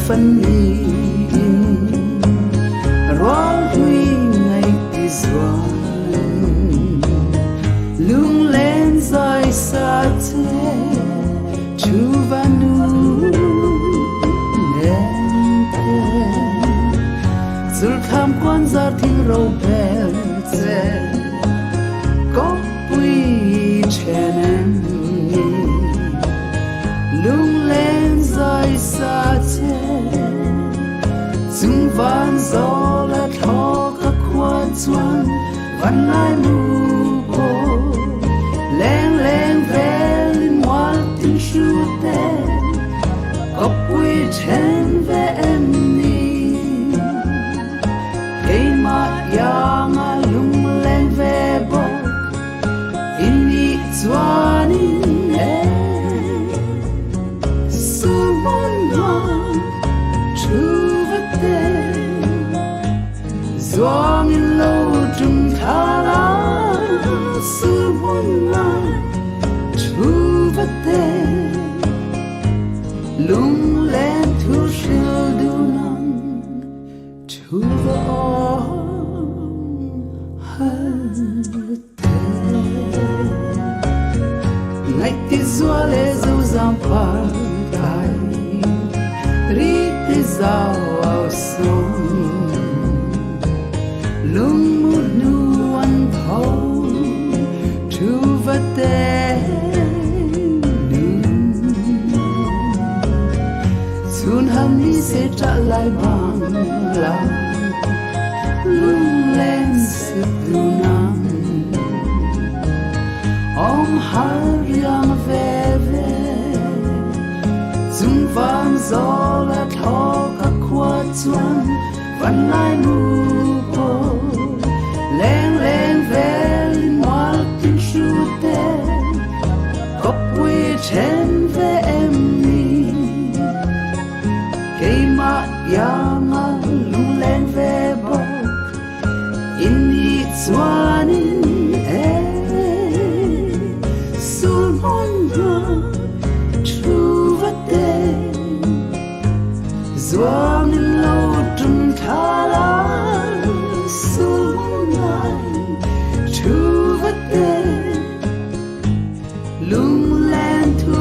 phân đi rót huy ngày tí doan lung lên rơi xa thế chú Vanhlupuii nên thế dù tham quan ra thiên râu bèo thế có quý chèn em lung lên rơi xa thế dừng van gió là thó các quan xuân văn lai mù cô leng leng về linh hoa tình su tê có quý chèn về em đi cây mà ya mà lung lên về bốc in đi doan in em Doang in lâu trùng tha la sư buồn la chú vật tê lung lên thu siêu du nang chú vợ hơn tê ngày tí doa lê dâu giam phá tay ri tí dao ao sông lung một nu ăn thâu chú vật tê xuân hâm đi sẽ trả lại bằng lòng lung lên sự tu nam Awmhar yang về về dùng vang gió là thó các khoa chuan văn lai mù leng leng về linh hoa tình su tê có quý chèn về em đi cây mà ya mà lung lên về bốc in đi doan in em sul môn hoa chú vật tê doan in lâu trùng tha la lung lên thu